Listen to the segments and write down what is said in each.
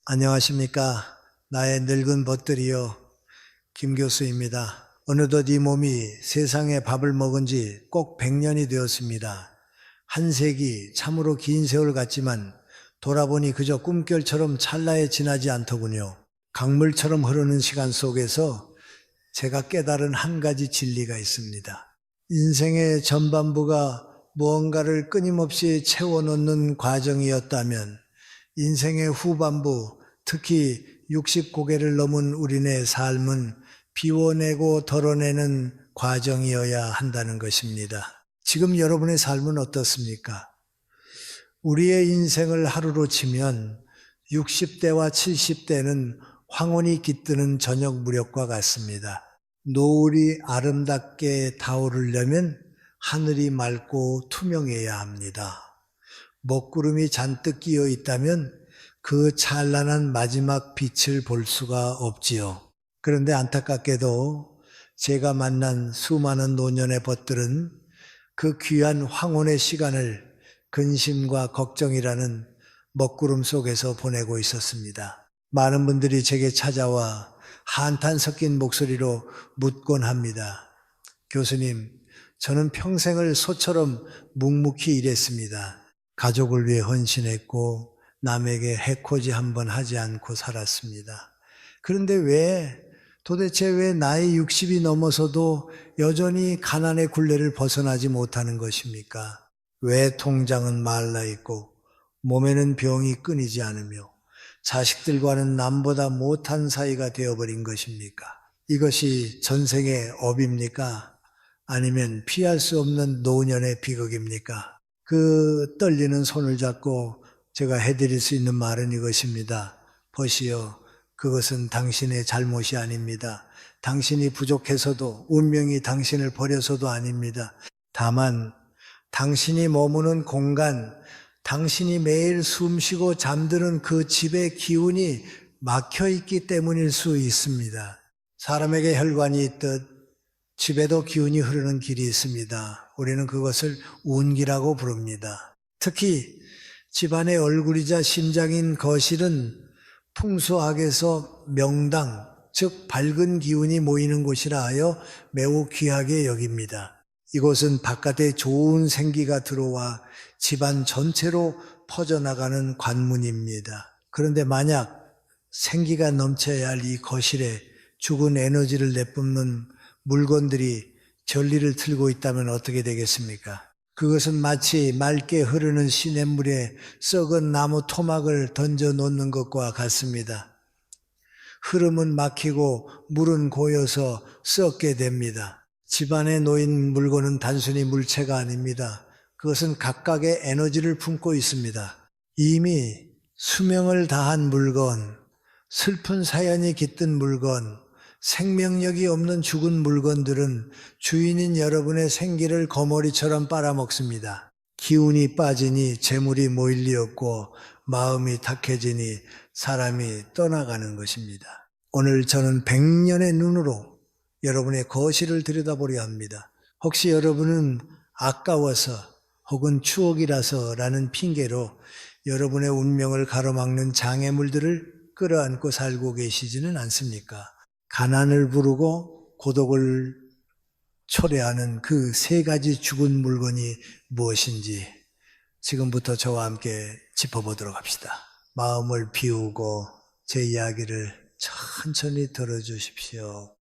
안녕하십니까. 나의 늙은 벗들이요. 김 교수입니다. 어느덧 이 몸이 세상에 밥을 먹은 지 꼭 100년이 되었습니다. 한 세기, 참으로 긴 세월 같지만 돌아보니 그저 꿈결처럼 찰나에 지나지 않더군요. 강물처럼 흐르는 시간 속에서 제가 깨달은 한 가지 진리가 있습니다. 인생의 전반부가 무언가를 끊임없이 채워넣는 과정이었다면 인생의 후반부, 특히 60고개를 넘은 우리네 삶은 비워내고 덜어내는 과정이어야 한다는 것입니다. 지금 여러분의 삶은 어떻습니까? 우리의 인생을 하루로 치면 60대와 70대는 황혼이 깃드는 저녁 무렵과 같습니다. 노을이 아름답게 타오르려면 하늘이 맑고 투명해야 합니다. 먹구름이 잔뜩 끼어 있다면 그 찬란한 마지막 빛을 볼 수가 없지요. 그런데 안타깝게도 제가 만난 수많은 노년의 벗들은 그 귀한 황혼의 시간을 근심과 걱정이라는 먹구름 속에서 보내고 있었습니다. 많은 분들이 제게 찾아와 한탄 섞인 목소리로 묻곤 합니다. 교수님, 저는 평생을 소처럼 묵묵히 일했습니다. 가족을 위해 헌신했고 남에게 해코지 한번 하지 않고 살았습니다. 그런데 도대체 왜 나이 60이 넘어서도 여전히 가난의 굴레를 벗어나지 못하는 것입니까? 왜 통장은 말라 있고 몸에는 병이 끊이지 않으며 자식들과는 남보다 못한 사이가 되어버린 것입니까? 이것이 전생의 업입니까? 아니면 피할 수 없는 노년의 비극입니까? 그 떨리는 손을 잡고 제가 해드릴 수 있는 말은 이것입니다. 보시오, 그것은 당신의 잘못이 아닙니다. 당신이 부족해서도, 운명이 당신을 버려서도 아닙니다. 다만 당신이 머무는 공간, 당신이 매일 숨쉬고 잠드는 그 집의 기운이 막혀있기 때문일 수 있습니다. 사람에게 혈관이 있듯 집에도 기운이 흐르는 길이 있습니다. 우리는 그것을 운기라고 부릅니다. 특히 집안의 얼굴이자 심장인 거실은 풍수학에서 명당, 즉 밝은 기운이 모이는 곳이라 하여 매우 귀하게 여깁니다. 이곳은 바깥에 좋은 생기가 들어와 집안 전체로 퍼져나가는 관문입니다. 그런데 만약 생기가 넘쳐야 할 이 거실에 죽은 에너지를 내뿜는 물건들이 전리를 틀고 있다면 어떻게 되겠습니까? 그것은 마치 맑게 흐르는 시냇물에 썩은 나무 토막을 던져 놓는 것과 같습니다. 흐름은 막히고 물은 고여서 썩게 됩니다. 집안에 놓인 물건은 단순히 물체가 아닙니다. 그것은 각각의 에너지를 품고 있습니다. 이미 수명을 다한 물건, 슬픈 사연이 깃든 물건, 생명력이 없는 죽은 물건들은 주인인 여러분의 생기를 거머리처럼 빨아먹습니다. 기운이 빠지니 재물이 모일 리 없고 마음이 탁해지니 사람이 떠나가는 것입니다. 오늘 저는 100년의 눈으로 여러분의 거실을 들여다보려 합니다. 혹시 여러분은 아까워서 혹은 추억이라서라는 핑계로 여러분의 운명을 가로막는 장애물들을 끌어안고 살고 계시지는 않습니까? 가난을 부르고 고독을 초래하는 그 세 가지 죽은 물건이 무엇인지 지금부터 저와 함께 짚어보도록 합시다. 마음을 비우고 제 이야기를 천천히 들어주십시오.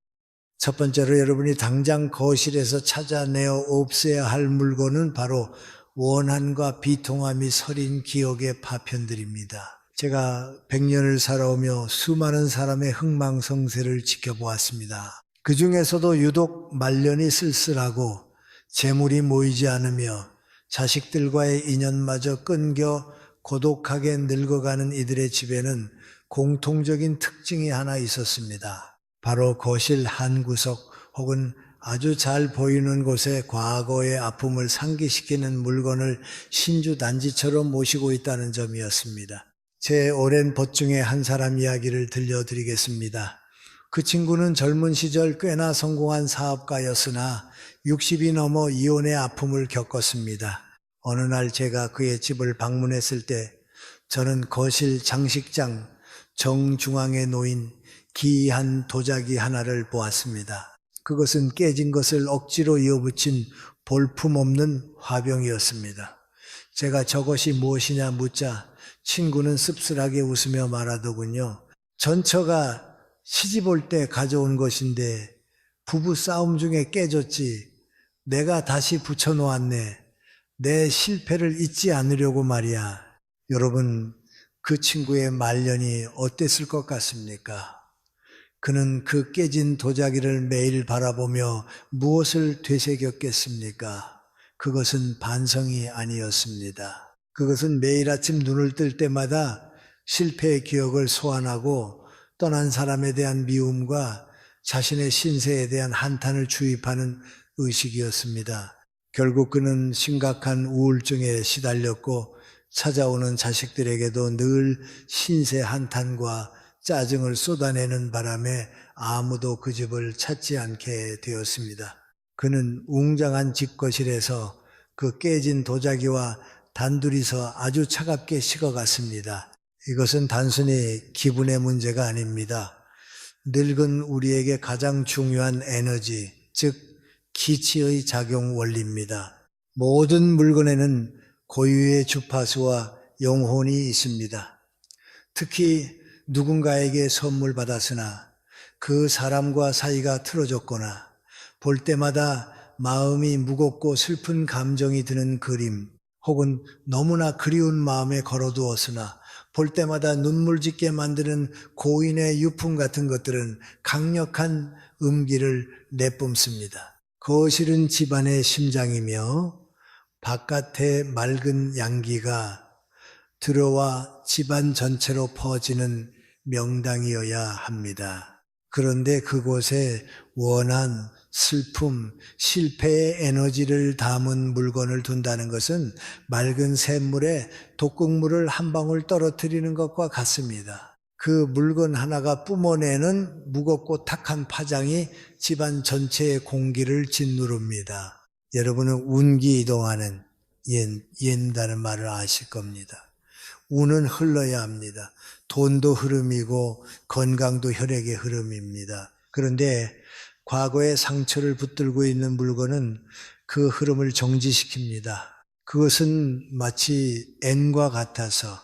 첫 번째로 여러분이 당장 거실에서 찾아내어 없애야 할 물건은 바로 원한과 비통함이 서린 기억의 파편들입니다. 제가 100년을 살아오며 수많은 사람의 흥망성쇠를 지켜보았습니다. 그 중에서도 유독 말년이 쓸쓸하고 재물이 모이지 않으며 자식들과의 인연마저 끊겨 고독하게 늙어가는 이들의 집에는 공통적인 특징이 하나 있었습니다. 바로 거실 한 구석 혹은 아주 잘 보이는 곳에 과거의 아픔을 상기시키는 물건을 신주단지처럼 모시고 있다는 점이었습니다. 제 오랜 벗 중에 한 사람 이야기를 들려드리겠습니다. 그 친구는 젊은 시절 꽤나 성공한 사업가였으나 60이 넘어 이혼의 아픔을 겪었습니다. 어느 날 제가 그의 집을 방문했을 때 저는 거실 장식장, 정중앙에 놓인 기이한 도자기 하나를 보았습니다. 그것은 깨진 것을 억지로 이어붙인 볼품없는 화병이었습니다. 제가 저것이 무엇이냐 묻자 친구는 씁쓸하게 웃으며 말하더군요. 전처가 시집 올 때 가져온 것인데 부부 싸움 중에 깨졌지. 내가 다시 붙여놓았네. 내 실패를 잊지 않으려고 말이야. 여러분, 그 친구의 말년이 어땠을 것 같습니까? 그는 그 깨진 도자기를 매일 바라보며 무엇을 되새겼겠습니까? 그것은 반성이 아니었습니다. 그것은 매일 아침 눈을 뜰 때마다 실패의 기억을 소환하고 떠난 사람에 대한 미움과 자신의 신세에 대한 한탄을 주입하는 의식이었습니다. 결국 그는 심각한 우울증에 시달렸고 찾아오는 자식들에게도 늘 신세 한탄과 짜증을 쏟아내는 바람에 아무도 그 집을 찾지 않게 되었습니다. 그는 웅장한 집거실에서 그 깨진 도자기와 단둘이서 아주 차갑게 식어갔습니다. 이것은 단순히 기분의 문제가 아닙니다. 늙은 우리에게 가장 중요한 에너지, 즉 기치의 작용 원리입니다. 모든 물건에는 고유의 주파수와 영혼이 있습니다. 특히 누군가에게 선물 받았으나 그 사람과 사이가 틀어졌거나 볼 때마다 마음이 무겁고 슬픈 감정이 드는 그림, 혹은 너무나 그리운 마음에 걸어두었으나 볼 때마다 눈물 짓게 만드는 고인의 유품 같은 것들은 강력한 음기를 내뿜습니다. 거실은 집안의 심장이며 바깥의 맑은 양기가 들어와 집안 전체로 퍼지는 명당이어야 합니다. 그런데 그곳에 원한, 슬픔, 실패의 에너지를 담은 물건을 둔다는 것은 맑은 샘물에 독극물을 한 방울 떨어뜨리는 것과 같습니다. 그 물건 하나가 뿜어내는 무겁고 탁한 파장이 집안 전체의 공기를 짓누릅니다. 여러분은 운기 이동하는 옌다는 말을 아실 겁니다. 운은 흘러야 합니다. 돈도 흐름이고 건강도 혈액의 흐름입니다. 그런데 과거의 상처를 붙들고 있는 물건은 그 흐름을 정지시킵니다. 그것은 마치 N과 같아서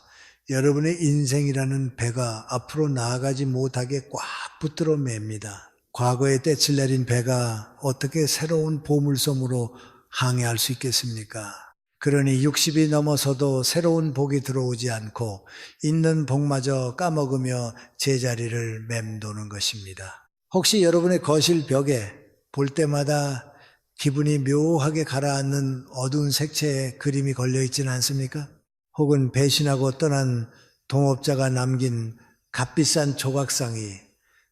여러분의 인생이라는 배가 앞으로 나아가지 못하게 꽉 붙들어 맵니다. 과거에 떼칠 내린 배가 어떻게 새로운 보물섬으로 항해할 수 있겠습니까? 그러니 60이 넘어서도 새로운 복이 들어오지 않고 있는 복마저 까먹으며 제자리를 맴도는 것입니다. 혹시 여러분의 거실 벽에 볼 때마다 기분이 묘하게 가라앉는 어두운 색채의 그림이 걸려 있지는 않습니까? 혹은 배신하고 떠난 동업자가 남긴 값비싼 조각상이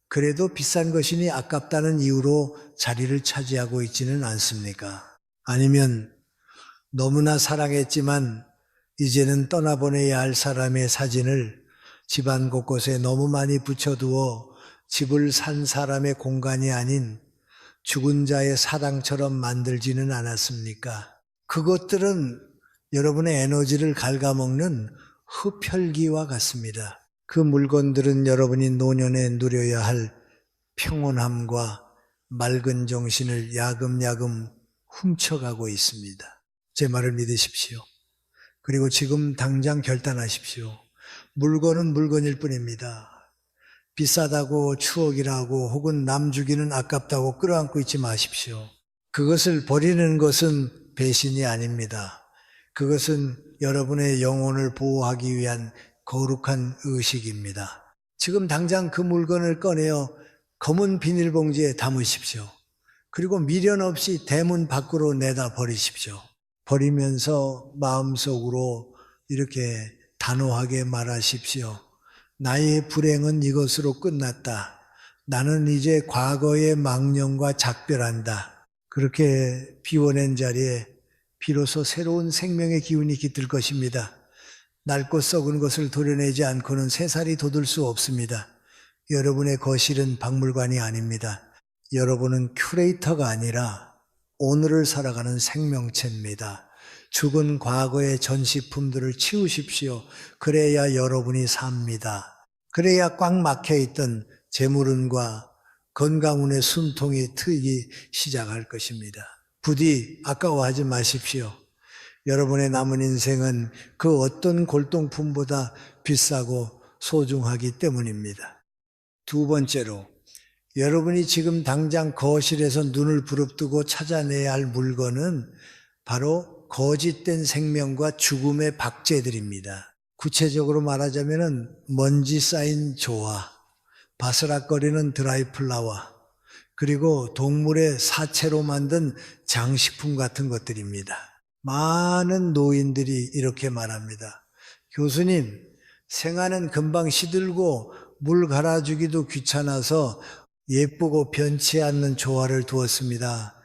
그래도 비싼 것이니 아깝다는 이유로 자리를 차지하고 있지는 않습니까? 아니면 너무나 사랑했지만 이제는 떠나보내야 할 사람의 사진을 집안 곳곳에 너무 많이 붙여두어 집을 산 사람의 공간이 아닌 죽은 자의 사당처럼 만들지는 않았습니까? 그것들은 여러분의 에너지를 갉아먹는 흡혈귀와 같습니다. 그 물건들은 여러분이 노년에 누려야 할 평온함과 맑은 정신을 야금야금 훔쳐가고 있습니다. 제 말을 믿으십시오. 그리고 지금 당장 결단하십시오. 물건은 물건일 뿐입니다. 비싸다고 추억이라고 혹은 남 주기는 아깝다고 끌어안고 있지 마십시오. 그것을 버리는 것은 배신이 아닙니다. 그것은 여러분의 영혼을 보호하기 위한 거룩한 의식입니다. 지금 당장 그 물건을 꺼내어 검은 비닐봉지에 담으십시오. 그리고 미련 없이 대문 밖으로 내다 버리십시오. 버리면서 마음속으로 이렇게 단호하게 말하십시오. 나의 불행은 이것으로 끝났다. 나는 이제 과거의 망령과 작별한다. 그렇게 비워낸 자리에 비로소 새로운 생명의 기운이 깃들 것입니다. 낡고 썩은 것을 도려내지 않고는 새살이 돋을 수 없습니다. 여러분의 거실은 박물관이 아닙니다. 여러분은 큐레이터가 아니라 오늘을 살아가는 생명체입니다. 죽은 과거의 전시품들을 치우십시오. 그래야 여러분이 삽니다. 그래야 꽉 막혀 있던 재물운과 건강운의 숨통이 트이기 시작할 것입니다. 부디 아까워하지 마십시오. 여러분의 남은 인생은 그 어떤 골동품보다 비싸고 소중하기 때문입니다. 두 번째로, 여러분이 지금 당장 거실에서 눈을 부릅뜨고 찾아내야 할 물건은 바로 거짓된 생명과 죽음의 박제들입니다. 구체적으로 말하자면 먼지 쌓인 조화, 바스락거리는 드라이 플라워, 그리고 동물의 사체로 만든 장식품 같은 것들입니다. 많은 노인들이 이렇게 말합니다. 교수님, 생화는 금방 시들고 물 갈아주기도 귀찮아서 예쁘고 변치 않는 조화를 두었습니다.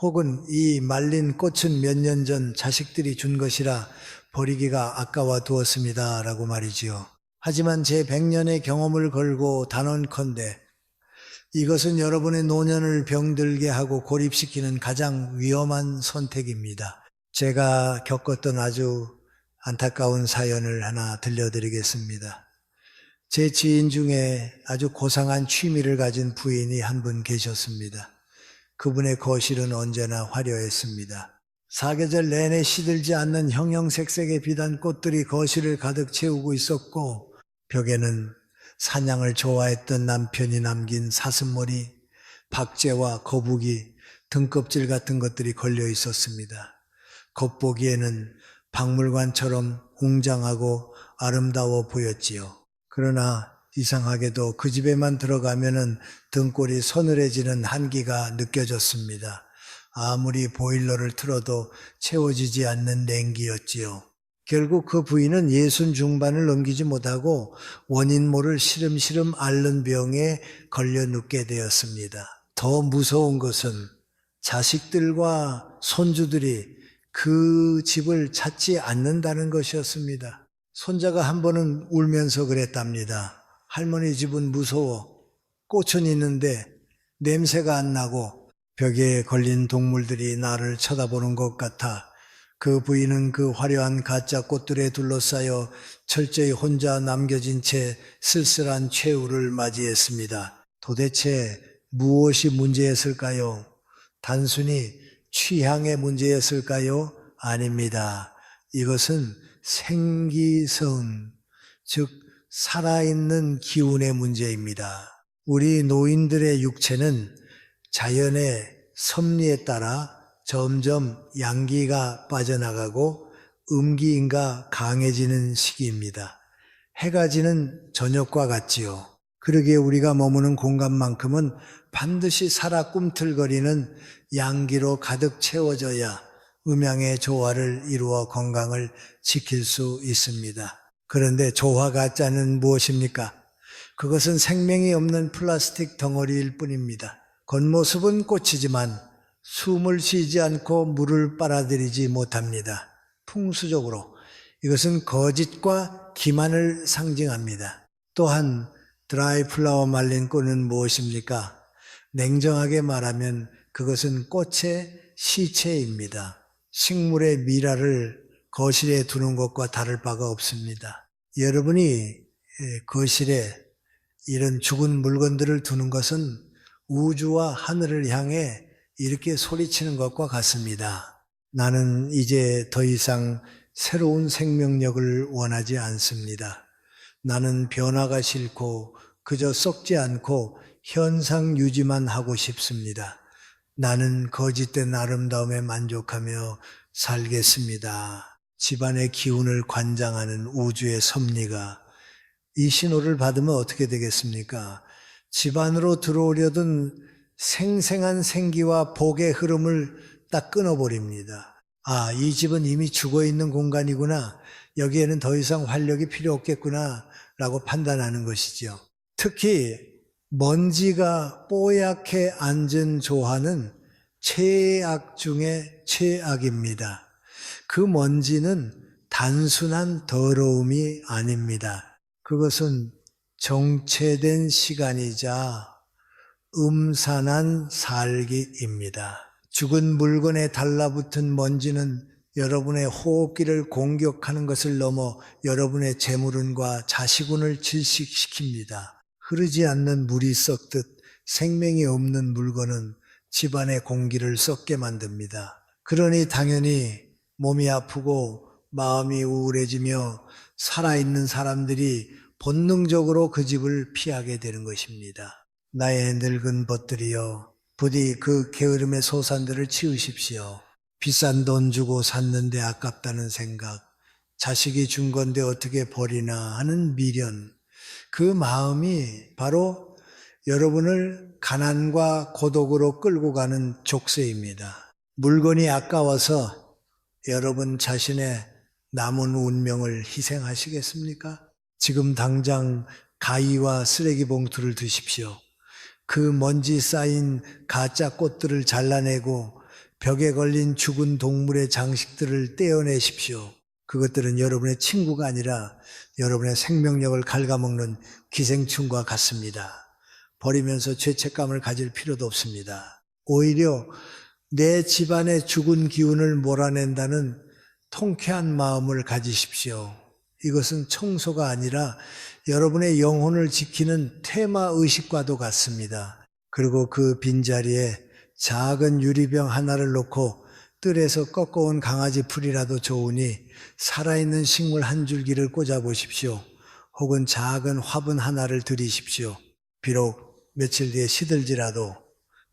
혹은 이 말린 꽃은 몇 년 전 자식들이 준 것이라 버리기가 아까워 두었습니다. 라고 말이지요. 하지만 제 100년의 경험을 걸고 단언컨대 이것은 여러분의 노년을 병들게 하고 고립시키는 가장 위험한 선택입니다. 제가 겪었던 아주 안타까운 사연을 하나 들려드리겠습니다. 제 지인 중에 아주 고상한 취미를 가진 부인이 한 분 계셨습니다. 그분의 거실은 언제나 화려했습니다. 사계절 내내 시들지 않는 형형색색의 비단 꽃들이 거실을 가득 채우고 있었고, 벽에는 사냥을 좋아했던 남편이 남긴 사슴머리, 박제와 거북이, 등껍질 같은 것들이 걸려 있었습니다. 겉보기에는 박물관처럼 웅장하고 아름다워 보였지요. 그러나 이상하게도 그 집에만 들어가면은 등골이 서늘해지는 한기가 느껴졌습니다. 아무리 보일러를 틀어도 채워지지 않는 냉기였지요. 결국 그 부인은 60 중반을 넘기지 못하고 원인 모를 시름시름 앓는 병에 걸려 눕게 되었습니다. 더 무서운 것은 자식들과 손주들이 그 집을 찾지 않는다는 것이었습니다. 손자가 한 번은 울면서 그랬답니다. 할머니 집은 무서워. 꽃은 있는데 냄새가 안 나고 벽에 걸린 동물들이 나를 쳐다보는 것 같아. 그 부인은 그 화려한 가짜 꽃들에 둘러싸여 철저히 혼자 남겨진 채 쓸쓸한 최후를 맞이했습니다. 도대체 무엇이 문제였을까요? 단순히 취향의 문제였을까요? 아닙니다. 이것은 생기성, 즉 살아있는 기운의 문제입니다. 우리 노인들의 육체는 자연의 섭리에 따라 점점 양기가 빠져나가고 음기인가 강해지는 시기입니다. 해가 지는 저녁과 같지요. 그러기에 우리가 머무는 공간만큼은 반드시 살아 꿈틀거리는 양기로 가득 채워져야 음양의 조화를 이루어 건강을 지킬 수 있습니다. 그런데 조화 가짜는 무엇입니까? 그것은 생명이 없는 플라스틱 덩어리일 뿐입니다. 겉모습은 꽃이지만 숨을 쉬지 않고 물을 빨아들이지 못합니다. 풍수적으로 이것은 거짓과 기만을 상징합니다. 또한 드라이 플라워 말린 꽃은 무엇입니까? 냉정하게 말하면 그것은 꽃의 시체입니다. 식물의 미라를 거실에 두는 것과 다를 바가 없습니다. 여러분이 거실에 이런 죽은 물건들을 두는 것은 우주와 하늘을 향해 이렇게 소리치는 것과 같습니다. 나는 이제 더 이상 새로운 생명력을 원하지 않습니다. 나는 변화가 싫고 그저 썩지 않고 현상 유지만 하고 싶습니다. 나는 거짓된 아름다움에 만족하며 살겠습니다. 집안의 기운을 관장하는 우주의 섭리가 이 신호를 받으면 어떻게 되겠습니까? 집안으로 들어오려던 생생한 생기와 복의 흐름을 딱 끊어버립니다. 아, 이 집은 이미 죽어있는 공간이구나. 여기에는 더 이상 활력이 필요 없겠구나 라고 판단하는 것이죠. 특히 먼지가 뽀얗게 앉은 조화는 최악 중에 최악입니다. 그 먼지는 단순한 더러움이 아닙니다. 그것은 정체된 시간이자 음산한 살기입니다. 죽은 물건에 달라붙은 먼지는 여러분의 호흡기를 공격하는 것을 넘어 여러분의 재물운과 자식운을 질식시킵니다. 흐르지 않는 물이 썩듯 생명이 없는 물건은 집안의 공기를 썩게 만듭니다. 그러니 당연히 몸이 아프고 마음이 우울해지며 살아있는 사람들이 본능적으로 그 집을 피하게 되는 것입니다. 나의 늙은 벗들이여 부디 그 게으름의 소산들을 치우십시오. 비싼 돈 주고 샀는데 아깝다는 생각, 자식이 준 건데 어떻게 버리나 하는 미련, 그 마음이 바로 여러분을 가난과 고독으로 끌고 가는 족쇄입니다. 물건이 아까워서 여러분 자신의 남은 운명을 희생하시겠습니까? 지금 당장 가위와 쓰레기 봉투를 드십시오. 그 먼지 쌓인 가짜 꽃들을 잘라내고 벽에 걸린 죽은 동물의 장식들을 떼어내십시오. 그것들은 여러분의 친구가 아니라 여러분의 생명력을 갉아먹는 기생충과 같습니다. 버리면서 죄책감을 가질 필요도 없습니다. 오히려 내 집안의 죽은 기운을 몰아낸다는 통쾌한 마음을 가지십시오. 이것은 청소가 아니라 여러분의 영혼을 지키는 테마 의식과도 같습니다. 그리고 그 빈자리에 작은 유리병 하나를 놓고 뜰에서 꺾어온 강아지 풀이라도 좋으니 살아있는 식물 한 줄기를 꽂아보십시오. 혹은 작은 화분 하나를 들이십시오. 비록 며칠 뒤에 시들지라도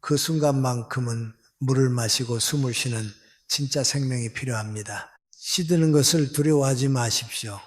그 순간만큼은 물을 마시고 숨을 쉬는 진짜 생명이 필요합니다. 시드는 것을 두려워하지 마십시오.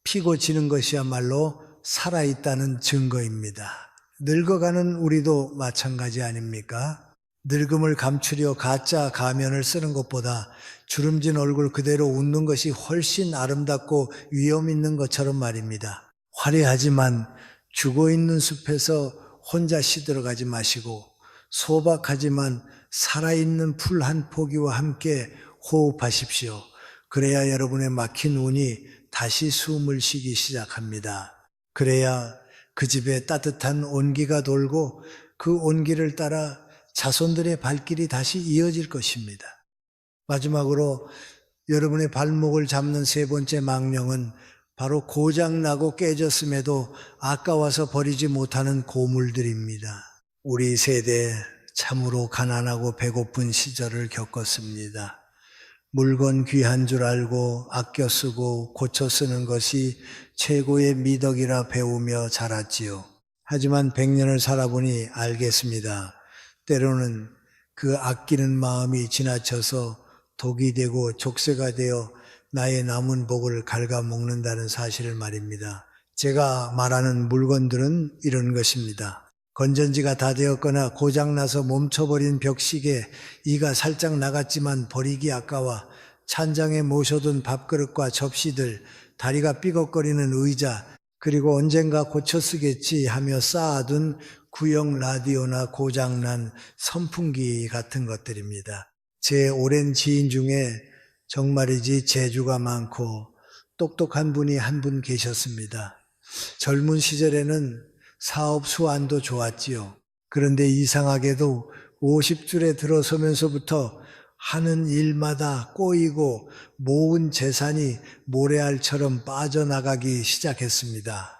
피고 지는 것이야말로 살아있다는 증거입니다. 늙어가는 우리도 마찬가지 아닙니까? 늙음을 감추려 가짜 가면을 쓰는 것보다 주름진 얼굴 그대로 웃는 것이 훨씬 아름답고 위험 있는 것처럼 말입니다. 화려하지만 죽어있는 숲에서 혼자 시들어가지 마시고 소박하지만 살아있는 풀 한 포기와 함께 호흡하십시오. 그래야 여러분의 막힌 운이 다시 숨을 쉬기 시작합니다. 그래야 그 집에 따뜻한 온기가 돌고 그 온기를 따라 자손들의 발길이 다시 이어질 것입니다. 마지막으로 여러분의 발목을 잡는 세 번째 망령은 바로 고장나고 깨졌음에도 아까워서 버리지 못하는 고물들입니다. 우리 세대 참으로 가난하고 배고픈 시절을 겪었습니다. 물건 귀한 줄 알고 아껴 쓰고 고쳐 쓰는 것이 최고의 미덕이라 배우며 자랐지요. 하지만 100년을 살아보니 알겠습니다. 때로는 그 아끼는 마음이 지나쳐서 독이 되고 족쇄가 되어 나의 남은 복을 갉아먹는다는 사실을 말입니다. 제가 말하는 물건들은 이런 것입니다. 건전지가 다 되었거나 고장나서 멈춰버린 벽시계, 이가 살짝 나갔지만 버리기 아까워 찬장에 모셔둔 밥그릇과 접시들, 다리가 삐걱거리는 의자, 그리고 언젠가 고쳐 쓰겠지 하며 쌓아둔 구형 라디오나 고장난 선풍기 같은 것들입니다. 제 오랜 지인 중에 정말이지 재주가 많고 똑똑한 분이 한 분 계셨습니다. 젊은 시절에는 사업 수완도 좋았지요. 그런데 이상하게도 50줄에 들어서면서부터 하는 일마다 꼬이고 모은 재산이 모래알처럼 빠져나가기 시작했습니다.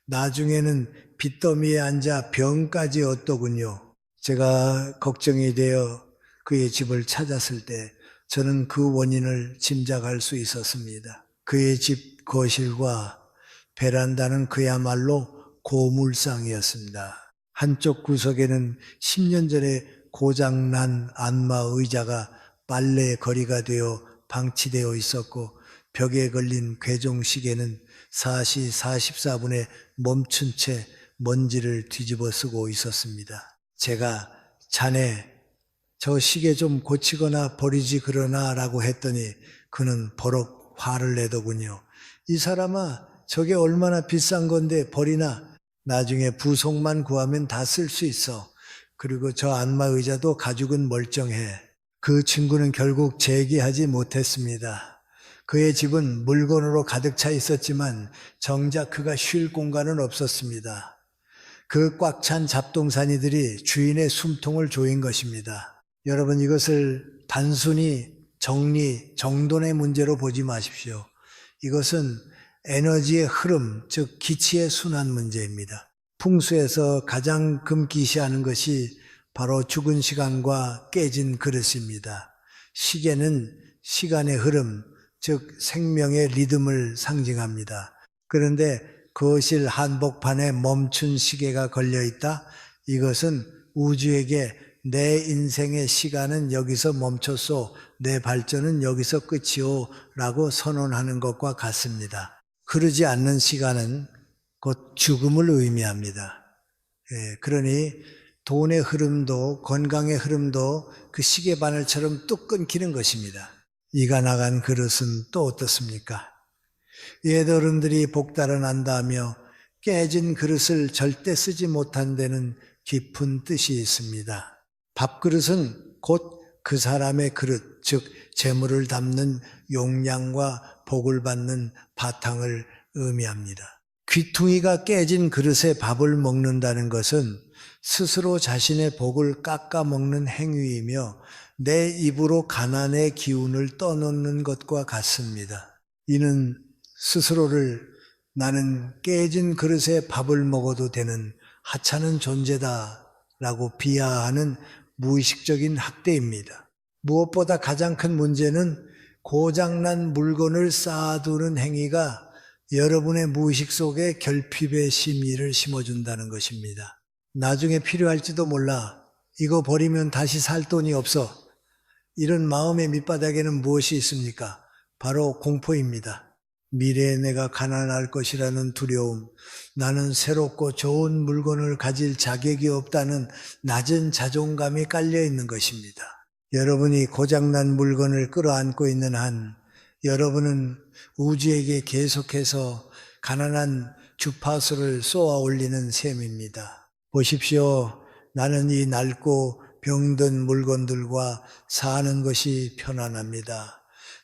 나중에는 빚더미에 앉아 병까지 얻더군요. 제가 걱정이 되어 그의 집을 찾았을 때 저는 그 원인을 짐작할 수 있었습니다. 그의 집 거실과 베란다는 그야말로 고물상이었습니다. 한쪽 구석에는 10년 전에 고장난 안마 의자가 빨래 거리가 되어 방치되어 있었고 벽에 걸린 괴종시계는 4시 44분에 멈춘 채 먼지를 뒤집어 쓰고 있었습니다. 제가 자네 저 시계 좀 고치거나 버리지 그러나 라고 했더니 그는 버럭 화를 내더군요. 이 사람아 저게 얼마나 비싼 건데 버리나 나중에 부속만 구하면 다 쓸 수 있어. 그리고 저 안마 의자도 가죽은 멀쩡해. 그 친구는 결국 재기하지 못했습니다. 그의 집은 물건으로 가득 차 있었지만 정작 그가 쉴 공간은 없었습니다. 그 꽉 찬 잡동사니들이 주인의 숨통을 조인 것입니다. 여러분 이것을 단순히 정리, 정돈의 문제로 보지 마십시오. 이것은 에너지의 흐름, 즉 기치의 순환 문제입니다. 풍수에서 가장 금기시하는 것이 바로 죽은 시간과 깨진 그릇입니다. 시계는 시간의 흐름, 즉 생명의 리듬을 상징합니다. 그런데 거실 한복판에 멈춘 시계가 걸려있다? 이것은 우주에게 내 인생의 시간은 여기서 멈췄소, 내 발전은 여기서 끝이오 라고 선언하는 것과 같습니다. 흐르지 않는 시간은 곧 죽음을 의미합니다. 그러니 돈의 흐름도 건강의 흐름도 그 시계바늘처럼 뚝 끊기는 것입니다. 이가 나간 그릇은 또 어떻습니까? 옛어른들이 복달아 난다며 깨진 그릇을 절대 쓰지 못한 데는 깊은 뜻이 있습니다. 밥그릇은 곧 그 사람의 그릇, 즉 재물을 담는 용량과 복을 받는 바탕을 의미합니다. 귀퉁이가 깨진 그릇에 밥을 먹는다는 것은 스스로 자신의 복을 깎아 먹는 행위이며 내 입으로 가난의 기운을 떠놓는 것과 같습니다. 이는 스스로를 나는 깨진 그릇에 밥을 먹어도 되는 하찮은 존재다라고 비하하는 무의식적인 학대입니다. 무엇보다 가장 큰 문제는 고장난 물건을 쌓아두는 행위가 여러분의 무의식 속에 결핍의 심리를 심어준다는 것입니다. 나중에 필요할지도 몰라. 이거 버리면 다시 살 돈이 없어. 이런 마음의 밑바닥에는 무엇이 있습니까? 바로 공포입니다. 미래에 내가 가난할 것이라는 두려움, 나는 새롭고 좋은 물건을 가질 자격이 없다는 낮은 자존감이 깔려 있는 것입니다. 여러분이 고장난 물건을 끌어안고 있는 한 여러분은 우주에게 계속해서 가난한 주파수를 쏘아 올리는 셈입니다. 보십시오. 나는 이 낡고 병든 물건들과 사는 것이 편안합니다.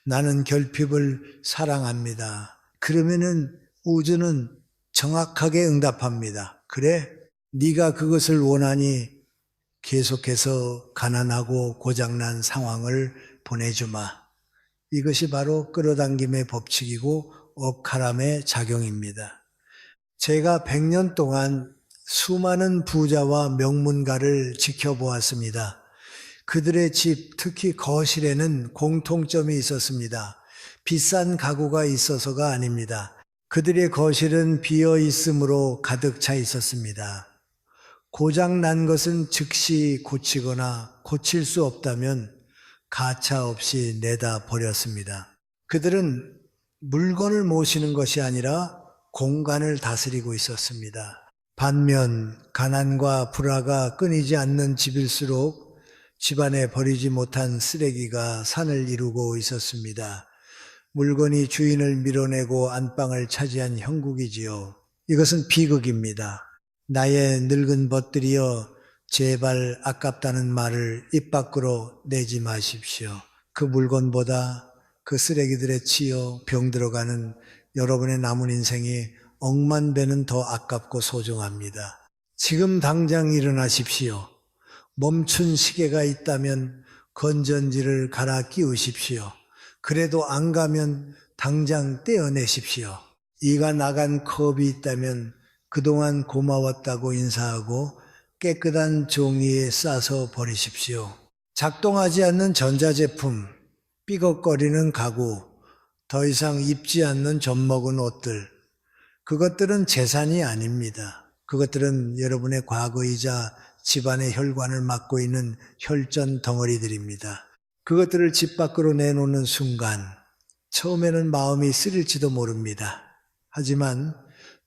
나는 결핍을 사랑합니다. 그러면은 우주는 정확하게 응답합니다. 그래? 네가 그것을 원하니 계속해서 가난하고 고장난 상황을 보내주마. 이것이 바로 끌어당김의 법칙이고 억하람의 작용입니다. 제가 100년 동안 수많은 부자와 명문가를 지켜보았습니다. 그들의 집, 특히 거실에는 공통점이 있었습니다. 비싼 가구가 있어서가 아닙니다. 그들의 거실은 비어 있으므로 가득 차 있었습니다. 고장 난 것은 즉시 고치거나 고칠 수 없다면 가차 없이 내다 버렸습니다. 그들은 물건을 모시는 것이 아니라 공간을 다스리고 있었습니다. 반면 가난과 불화가 끊이지 않는 집일수록 집안에 버리지 못한 쓰레기가 산을 이루고 있었습니다. 물건이 주인을 밀어내고 안방을 차지한 형국이지요. 이것은 비극입니다. 나의 늙은 벗들이여 제발 아깝다는 말을 입 밖으로 내지 마십시오. 그 물건보다 그 쓰레기들에 치여 병들어가는 여러분의 남은 인생이 억만 배는 더 아깝고 소중합니다. 지금 당장 일어나십시오. 멈춘 시계가 있다면 건전지를 갈아 끼우십시오. 그래도 안 가면 당장 떼어내십시오. 이가 나간 컵이 있다면 그동안 고마웠다고 인사하고 깨끗한 종이에 싸서 버리십시오. 작동하지 않는 전자제품, 삐걱거리는 가구, 더 이상 입지 않는 젖먹은 옷들, 그것들은 재산이 아닙니다. 그것들은 여러분의 과거이자 집안의 혈관을 막고 있는 혈전 덩어리들입니다. 그것들을 집 밖으로 내놓는 순간 처음에는 마음이 쓰릴지도 모릅니다. 하지만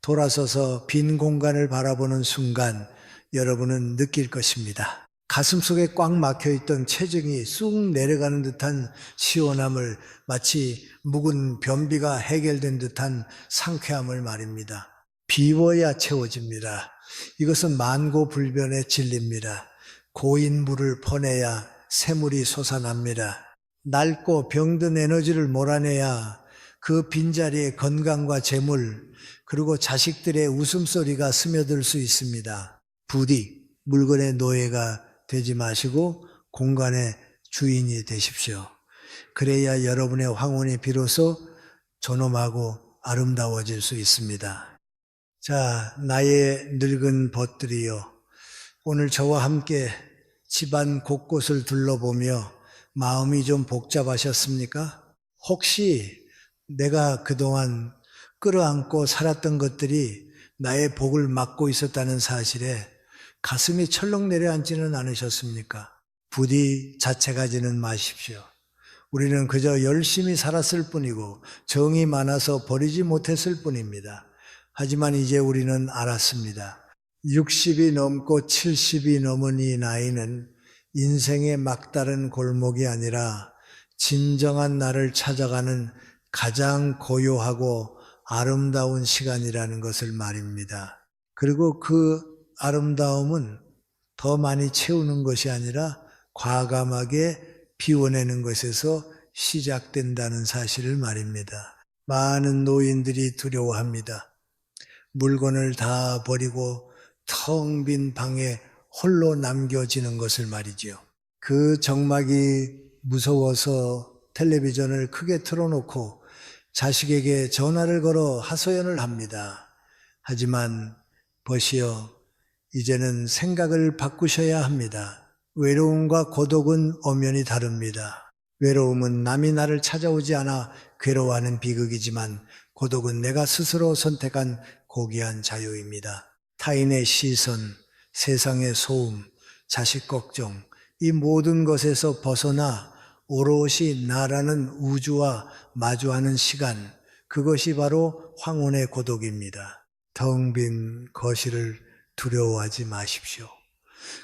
돌아서서 빈 공간을 바라보는 순간 여러분은 느낄 것입니다. 가슴속에 꽉 막혀있던 체증이 쑥 내려가는 듯한 시원함을, 마치 묵은 변비가 해결된 듯한 상쾌함을 말입니다. 비워야 채워집니다. 이것은 만고불변의 진리입니다. 고인 물을 퍼내야 새물이 솟아납니다. 낡고 병든 에너지를 몰아내야 그 빈자리에 건강과 재물, 그리고 자식들의 웃음소리가 스며들 수 있습니다. 부디 물건의 노예가 되지 마시고 공간의 주인이 되십시오. 그래야 여러분의 황혼이 비로소 존엄하고 아름다워질 수 있습니다. 자, 나의 늙은 벗들이여, 오늘 저와 함께 집안 곳곳을 둘러보며 마음이 좀 복잡하셨습니까? 혹시 내가 그동안 끌어안고 살았던 것들이 나의 복을 막고 있었다는 사실에 가슴이 철렁 내려앉지는 않으셨습니까? 부디 자책하지는 마십시오. 우리는 그저 열심히 살았을 뿐이고 정이 많아서 버리지 못했을 뿐입니다. 하지만 이제 우리는 알았습니다. 60이 넘고 70이 넘은 이 나이는 인생의 막다른 골목이 아니라 진정한 나를 찾아가는 가장 고요하고 아름다운 시간이라는 것을 말입니다. 그리고 그 아름다움은 더 많이 채우는 것이 아니라 과감하게 비워내는 것에서 시작된다는 사실을 말입니다. 많은 노인들이 두려워합니다. 물건을 다 버리고 텅 빈 방에 홀로 남겨지는 것을 말이지요. 그 정막이 무서워서 텔레비전을 크게 틀어놓고 자식에게 전화를 걸어 하소연을 합니다. 하지만 보시오, 이제는 생각을 바꾸셔야 합니다. 외로움과 고독은 엄연히 다릅니다. 외로움은 남이 나를 찾아오지 않아 괴로워하는 비극이지만 고독은 내가 스스로 선택한 고귀한 자유입니다. 타인의 시선, 세상의 소음, 자식 걱정, 이 모든 것에서 벗어나 오롯이 나라는 우주와 마주하는 시간, 그것이 바로 황혼의 고독입니다. 텅 빈 거실을 두려워하지 마십시오.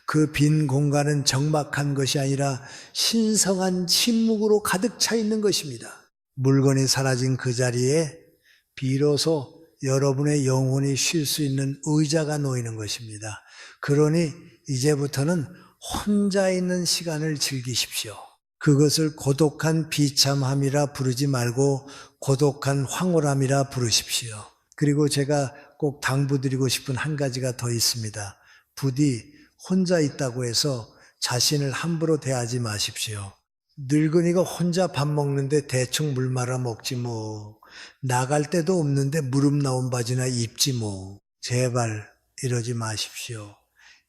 그 빈 공간은 적막한 것이 아니라 신성한 침묵으로 가득 차 있는 것입니다. 물건이 사라진 그 자리에 비로소 여러분의 영혼이 쉴 수 있는 의자가 놓이는 것입니다. 그러니 이제부터는 혼자 있는 시간을 즐기십시오. 그것을 고독한 비참함이라 부르지 말고 고독한 황홀함이라 부르십시오. 그리고 제가 꼭 당부드리고 싶은 한 가지가 더 있습니다. 부디 혼자 있다고 해서 자신을 함부로 대하지 마십시오. 늙은이가 혼자 밥 먹는데 대충 물 말아 먹지 뭐. 나갈 데도 없는데 무릎 나온 바지나 입지 뭐. 제발 이러지 마십시오.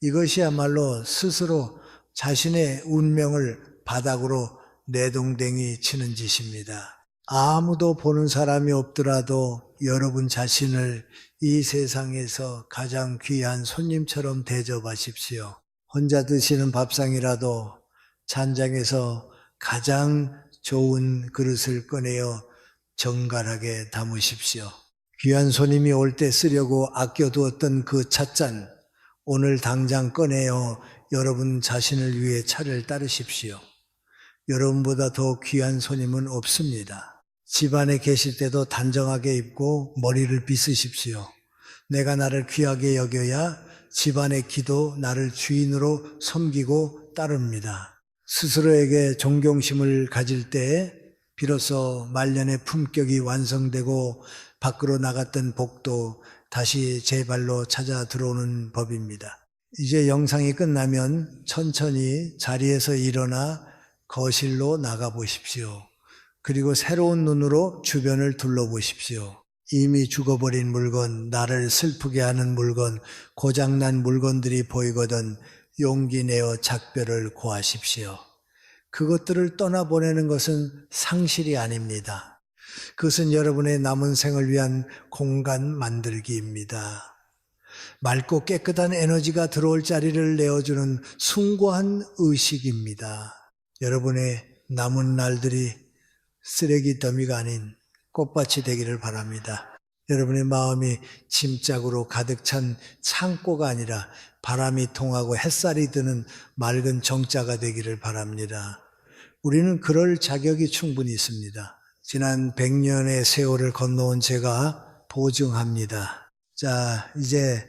이것이야말로 스스로 자신의 운명을 바닥으로 내동댕이 치는 짓입니다. 아무도 보는 사람이 없더라도 여러분 자신을 이 세상에서 가장 귀한 손님처럼 대접하십시오. 혼자 드시는 밥상이라도 찬장에서 가장 좋은 그릇을 꺼내어 정갈하게 담으십시오. 귀한 손님이 올 때 쓰려고 아껴두었던 그 찻잔, 오늘 당장 꺼내어 여러분 자신을 위해 차를 따르십시오. 여러분보다 더 귀한 손님은 없습니다. 집안에 계실 때도 단정하게 입고 머리를 빗으십시오. 내가 나를 귀하게 여겨야 집안의 기도 나를 주인으로 섬기고 따릅니다. 스스로에게 존경심을 가질 때에 비로소 말년의 품격이 완성되고 밖으로 나갔던 복도 다시 제 발로 찾아 들어오는 법입니다. 이제 영상이 끝나면 천천히 자리에서 일어나 거실로 나가 보십시오. 그리고 새로운 눈으로 주변을 둘러보십시오. 이미 죽어버린 물건, 나를 슬프게 하는 물건, 고장난 물건들이 보이거든 용기 내어 작별을 고하십시오. 그것들을 떠나보내는 것은 상실이 아닙니다. 그것은 여러분의 남은 생을 위한 공간 만들기입니다. 맑고 깨끗한 에너지가 들어올 자리를 내어주는 숭고한 의식입니다. 여러분의 남은 날들이 쓰레기 더미가 아닌 꽃밭이 되기를 바랍니다. 여러분의 마음이 짐짝으로 가득 찬 창고가 아니라 바람이 통하고 햇살이 드는 맑은 정자가 되기를 바랍니다. 우리는 그럴 자격이 충분히 있습니다. 지난 100년의 세월을 건너온 제가 보증합니다. 자, 이제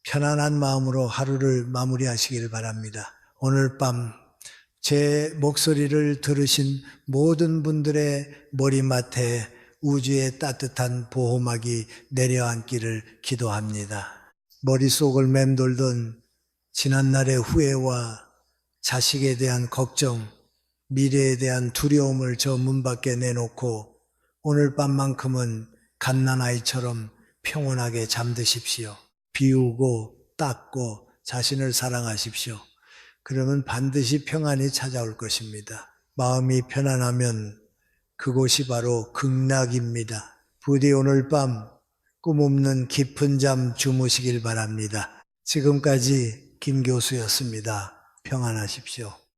편안한 마음으로 하루를 마무리하시길 바랍니다. 오늘 밤 제 목소리를 들으신 모든 분들의 머리맡에 우주의 따뜻한 보호막이 내려앉기를 기도합니다. 머릿속을 맴돌던 지난날의 후회와 자식에 대한 걱정, 미래에 대한 두려움을 저 문 밖에 내놓고 오늘 밤만큼은 갓난아이처럼 평온하게 잠드십시오. 비우고 닦고 자신을 사랑하십시오. 그러면 반드시 평안이 찾아올 것입니다. 마음이 편안하면 그곳이 바로 극락입니다. 부디 오늘 밤 꿈없는 깊은 잠 주무시길 바랍니다. 지금까지 김 교수였습니다. 평안하십시오.